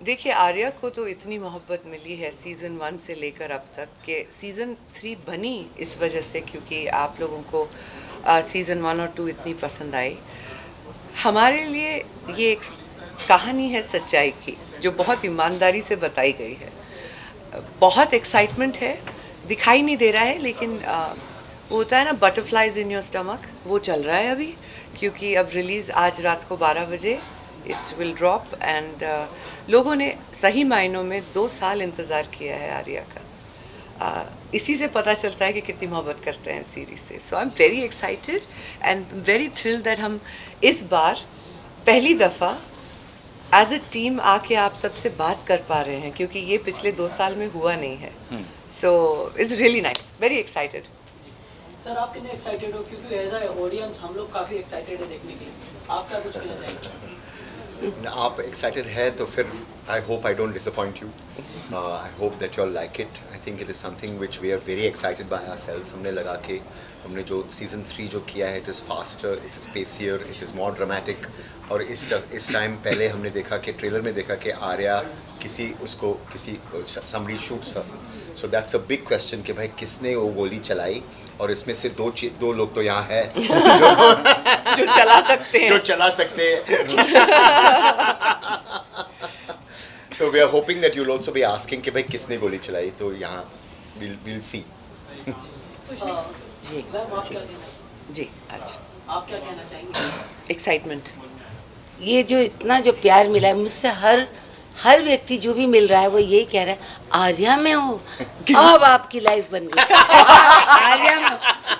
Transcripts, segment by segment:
देखिए, आर्या को तो इतनी मोहब्बत मिली है सीज़न 1 से लेकर अब तक कि सीज़न 3 बनी इस वजह से क्योंकि आप लोगों को सीज़न 1 और 2 इतनी पसंद आई। हमारे लिए ये एक कहानी है सच्चाई की जो बहुत ईमानदारी से बताई गई है। बहुत एक्साइटमेंट है, दिखाई नहीं दे रहा है लेकिन वो होता है ना बटरफ्लाइज इन योर स्टमक, वो चल रहा है अभी क्योंकि अब रिलीज़ आज रात को 12 बजे इट विल ड्रॉप एंड लोगों ने सही मायनों में 2 साल इंतज़ार किया है आर्या का। इसी से पता चलता है कि कितनी मोहब्बत करते हैं सीरीज से। So I am very excited and very thrilled that हम इस बार पहली दफ़ा एज अ टीम आके आप सबसे बात कर पा रहे हैं क्योंकि ये पिछले 2 साल में हुआ नहीं है। So it's really nice, very excited. Sir आप कितने एक्साइटेड हो, क्योंकि एज अ ऑडियंस हम लोग काफ़ी एक्साइटेड है देखने के लिए, आप क्या कुछ कहना चाहेंगे? आप एक्साइटेड है तो फिर I hope I don't disappoint you. I hope that you like it. I think it is something which we are very excited by ourselves. हमने लगा के हमने जो सीज़न 3 जो किया है, it is faster, it is pacier, it is more dramatic. और इस टाइम पहले हमने देखा कि ट्रेलर में देखा कि आर्या किसी somebody shoots her, so that's a big question कि भाई किसने वो गोली चलाई। और इसमें से दो लोग तो यहाँ है जो चला सकते हैं, जो चला सकते हैं। So we are hoping that you'll also be asking कि भाई किसने गोली चलाई, तो यहाँ we'll see. सुष्मिता जी मैम आप जी क्या कहना जी अच्छा आप क्या कहना चाहेंगे? एक्साइटमेंट। ये जो इतना जो प्यार मिला है मुझसे, हर व्यक्ति जो भी मिल रहा है वो यही कह रहा है आर्या में हो, अब आपकी लाइफ बन गई। आर्या में हो,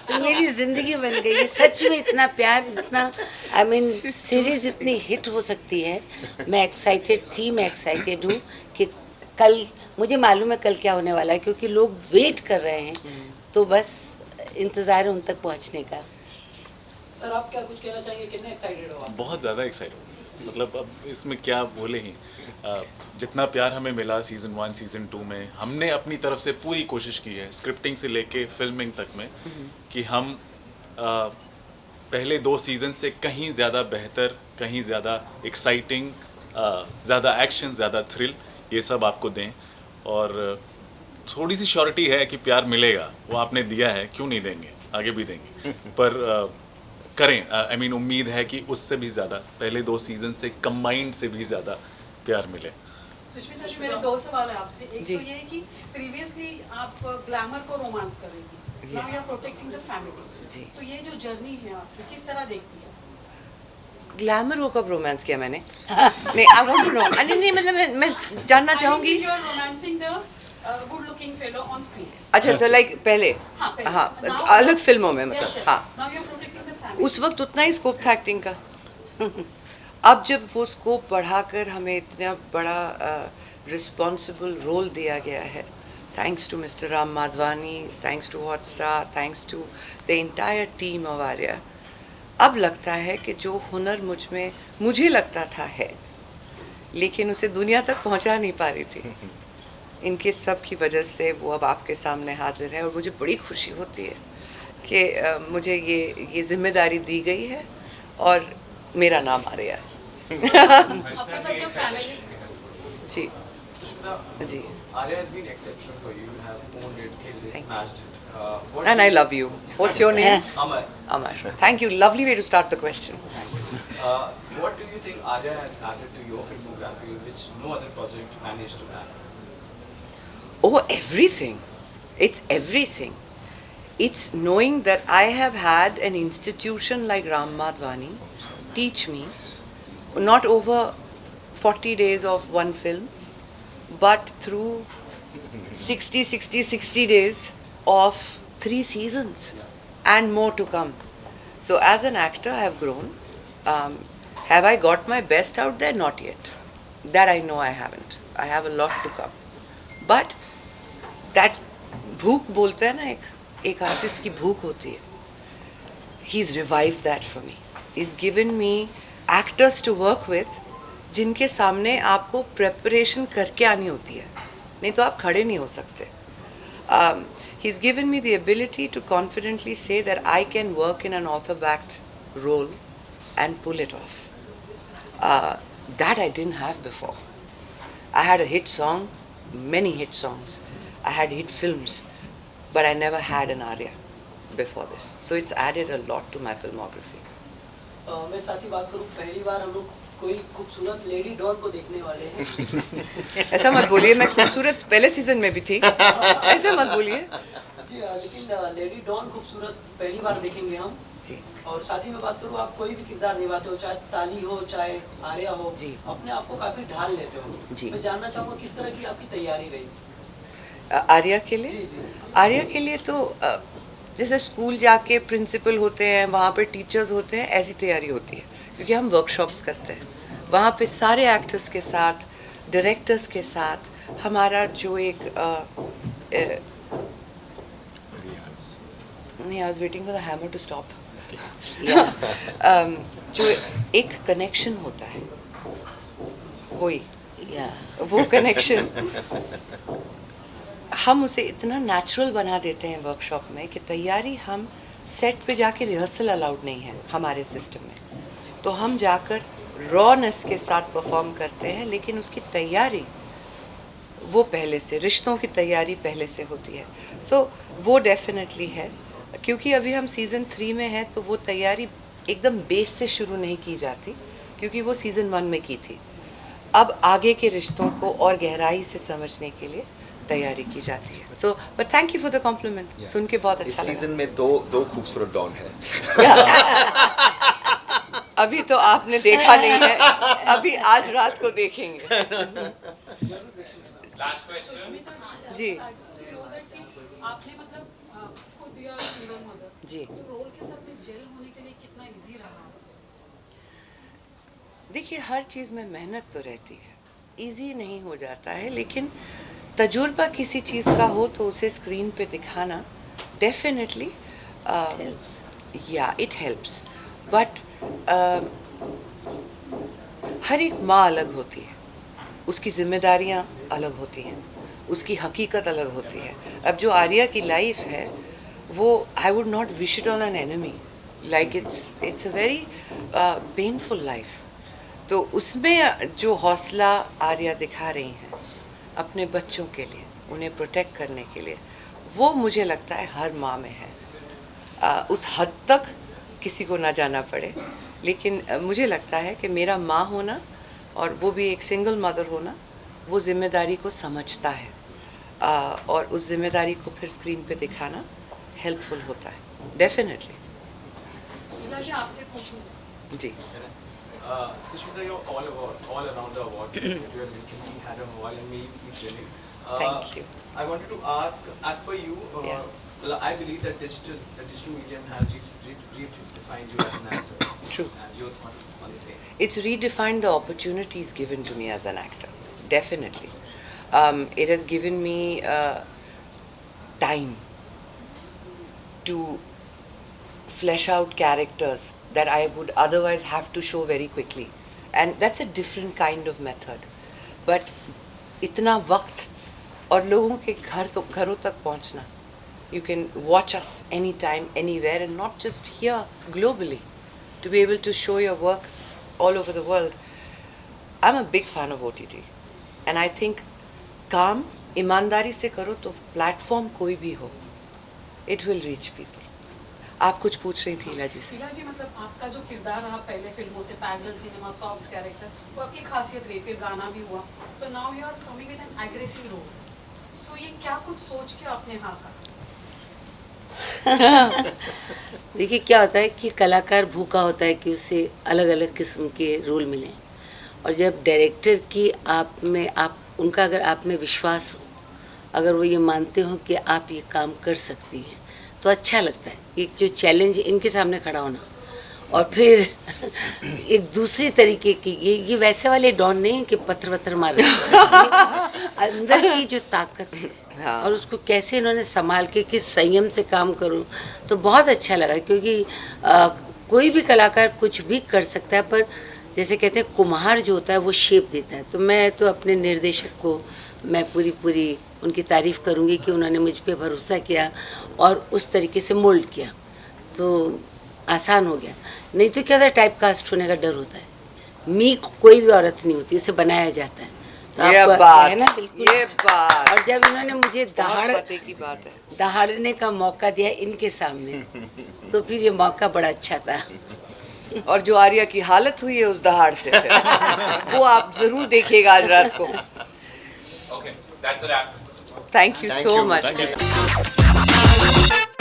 तो मेरी जिंदगी बन गई है। सच में इतना प्यार, इतना आई मीन सीरीज इतनी हिट हो सकती है। मैं एक्साइटेड थी, मैं एक्साइटेड हूँ कि कल, मुझे मालूम है कल क्या होने वाला है क्योंकि लोग वेट कर रहे हैं, तो बस इंतज़ार है उन तक पहुँचने का। सर आप क्या कुछ कहना चाहेंगे, कितने एक्साइटेड हो आप? बहुत ज़्यादा एक्साइटेड, मतलब अब इसमें क्या बोले ही। जितना प्यार हमें मिला सीज़न 1 सीज़न 2 में, हमने अपनी तरफ से पूरी कोशिश की है स्क्रिप्टिंग से लेके फिल्मिंग तक में कि हम पहले 2 सीज़न से कहीं ज़्यादा बेहतर, कहीं ज़्यादा एक्साइटिंग, ज़्यादा एक्शन, ज़्यादा थ्रिल ये सब आपको दें। और थोड़ी सी श्योरिटी है कि प्यार मिलेगा, वो आपने दिया है, क्यों नहीं देंगे, आगे भी देंगे। पर करें, आई मीन उम्मीद है कि उससे भी ज़्यादा, पहले 2 सीज़न से कंबाइंड से भी ज़्यादा प्यार मिले। सुष्मिता जी, मेरे 2 सवाल है आपसे। एक जी। तो ये है कि प्रीवियसली आप ग्लैमर को रोमांस कर रही थी, now you are protecting the family. जी। तो ये जो जर्नी है आपकी, किस तरह देखती है? ग्लैमर को कब रोमांस किया मैंने? नहीं, आई वांट टू नो। नहीं मतलब मैं जानना चाहूंगी। You are romancing the good looking fellow on screen. अच्छा तो लाइक पहले, हाँ, पहले। हाँ Now- अलग फिल्मों में Yes, मतलब, yes. हाँ Now you are protecting the family. उस वक्त उतना ही स्कोप था एक्टिंग का। अब जब वो स्कोप बढ़ाकर हमें इतना बड़ा रिस्पॉन्सिबल रोल दिया गया है, thanks to mister Ram Madhvani, thanks to Hotstar, thanks to the entire team of Arya, अब लगता है कि जो हुनर मुझे लगता था है, लेकिन उसे दुनिया तक पहुंचा नहीं पा रही थी, इनके सब की वजह से वो अब आपके सामने हाजिर है। और मुझे बड़ी खुशी होती है कि मुझे ये जिम्मेदारी दी गई है और मेरा नाम आ रहा है। आपका तो जो family ji Sushmita, ji. Arya has been exceptional for you. You have owned it, killed it, Thank you. smashed it. What And do I you- love you. What's your name? Amar. Amar. Thank you. Lovely way to start the question. What do you think Arya has added to your filmography which no other project managed to add? Oh, everything. It's everything. It's knowing that I have had an institution like Ram Madhvani teach me, not over 40 days of one film, but through 60 days of 3 seasons and more to come. So as an actor, I have grown. Have I got my best out there? Not yet. That I know I haven't. I have a lot to come. But that भूख बोलते हैं ना, एक artist की भूख होती है. He's revived that for me. He's given me actors to work with जिनके सामने आपको प्रेपरेशन करके आनी होती है, नहीं तो आप खड़े नहीं हो सकते. He's given me the ability to confidently say that I can work in an author-backed role and pull it off. That I didn't have before. I had a hit song, many hit songs. I had hit films, but I never had an Arya before this. So it's added a lot to my filmography. मैं साथ ही बात करूँ, पहली बार हम लोग कोई खूबसूरत lady don को देखने वाले हैं। ऐसा मत बोलिए, मैं खूबसूरत पहले सीजन में भी थी, ऐसा मत बोलिए जी लेकिन लेडी डॉन खूबसूरत पहली बार देखेंगे हम जी। और साथ ही मैं बात करूँ, आप कोई भी किरदार निभाते हो, चाहे ताली हो चाहे आर्या हो जी। अपने आप को काफी ढाल लेते हो जी। मैं जानना चाहूँगा किस तरह की आपकी तैयारी रही। आर्या के लिए, जी जी आर्या के लिए तो जैसे स्कूल जाके प्रिंसिपल होते हैं, वहाँ पे टीचर्स होते हैं, ऐसी तैयारी होती है, क्योंकि हम वर्कशॉप्स करते हैं वहाँ पे सारे एक्टर्स के साथ, डायरेक्टर्स के साथ। हमारा जो एक नहीं, I was waiting for the hammer to stop, जो एक कनेक्शन होता है, वही वो कनेक्शन हम उसे इतना नेचुरल बना देते हैं वर्कशॉप में कि तैयारी, हम सेट पे जाके रिहर्सल अलाउड नहीं है हमारे सिस्टम में, तो हम जाकर रॉनेस के साथ परफॉर्म करते हैं, लेकिन उसकी तैयारी वो पहले से, रिश्तों की तैयारी पहले से होती है। सो वो डेफिनेटली है, क्योंकि अभी हम सीज़न 3 में हैं, तो वो तैयारी एकदम बेस से शुरू नहीं की जाती, क्योंकि वो सीज़न 1 में की थी। अब आगे के रिश्तों को और गहराई से समझने के लिए तैयारी की जाती है। So but thank you for the compliment, सुन के बहुत इस अच्छा सीजन लगा। में दो खूबसूरत डॉन है। अभी तो आपने देखा नहीं है, अभी आज रात को देखेंगे। सुष्मिता जी। I just want to know that कि आपने मतलब खुद you are a single mother, जी। तो रोल के साथ में जेल होने के लिए कितना इजी रहा? देखिए, हर चीज़ में मेहनत तो रहती है, इजी नहीं हो जाता है, लेकिन तजुर्बा किसी चीज़ का हो तो उसे स्क्रीन पे दिखाना डेफिनेटली या इट हेल्प्स। बट हर एक माँ अलग होती है, उसकी जिम्मेदारियाँ अलग होती हैं, उसकी हकीकत अलग होती है। अब जो आर्या की लाइफ है, वो I would not wish it on an enemy, like it's a very painful life. तो उसमें जो हौसला आर्या दिखा रही हैं अपने बच्चों के लिए, उन्हें प्रोटेक्ट करने के लिए, वो मुझे लगता है हर माँ में है। उस हद तक किसी को ना जाना पड़े, लेकिन मुझे लगता है कि मेरा माँ होना और वो भी एक सिंगल मदर होना, वो जिम्मेदारी को समझता है, और उस जिम्मेदारी को फिर स्क्रीन पे दिखाना हेल्पफुल होता है डेफिनेटली। नीला जी, आपसे पूछूं, जी। Sushmita, you're all around the awards. You have recently had a award and maybe keep winning. Thank you. I wanted to ask, as per you, Yeah. well, I believe that the digital medium has redefined you as an actor. True. And your thoughts on the same? It's redefined the opportunities given to me as an actor, definitely. It has given me time to flesh out characters that I would otherwise have to show very quickly, and that's a different kind of method. But इतना वक्त और लोगों के घरों तक पहुंचना, you can watch us anytime, anywhere, and not just here, globally, to be able to show your work all over the world. I'm a big fan of OTT, and I think काम ईमानदारी से करो तो platform कोई भी हो, it will reach people. आप कुछ पूछ रही थी ईला जी से? नीला जी, मतलब आपका जो किरदार रहा पहले फिल्मों से, पैरेलल सिनेमा, सॉफ्ट कैरेक्टर, वो आपकी खासियत रही, फिर गाना भी हुआ, तो now you are coming with an aggressive role. So ये क्या कुछ सोच के आपने हाँ कहा? देखिए, क्या होता है कि कलाकार भूखा होता है कि उसे अलग अलग किस्म के रोल मिलें, और जब डायरेक्टर की उनका अगर आप में विश्वास हो, अगर वो ये मानते हो कि आप ये काम कर सकती हैं, तो अच्छा लगता है। एक जो चैलेंज इनके सामने खड़ा होना, और फिर एक दूसरी तरीके की, ये वैसे वाले डॉन नहीं कि पत्थर वत्थर मार रहे हैं। अंदर की जो ताकत है, हाँ। और उसको कैसे इन्होंने संभाल के किस संयम से काम करूं, तो बहुत अच्छा लगा। क्योंकि कोई भी कलाकार कुछ भी कर सकता है, पर जैसे कहते हैं कुम्हार जो होता है वो शेप देता है। तो मैं तो अपने निर्देशक को मैं पूरी उनकी तारीफ़ करूंगी कि उन्होंने मुझ पे भरोसा किया और उस तरीके से मोल्ड किया, तो आसान हो गया। नहीं तो क्या होता है, टाइप कास्ट होने का डर होता है। मी कोई भी औरत नहीं होती, उसे बनाया जाता है। तो ये आपको है बात, ना बिल्कुल। ये बात और जब इन्होंने मुझे बहुत पते की बात है। दहाड़ने का मौका दिया इनके सामने, तो फिर ये मौका बड़ा अच्छा था। और जो आर्या की हालत हुई है उस दहाड़ से फिर, वो आप जरूर देखिएगा आज रात को। Okay, that's a wrap. Thank you Thank so you. Much. Thank you.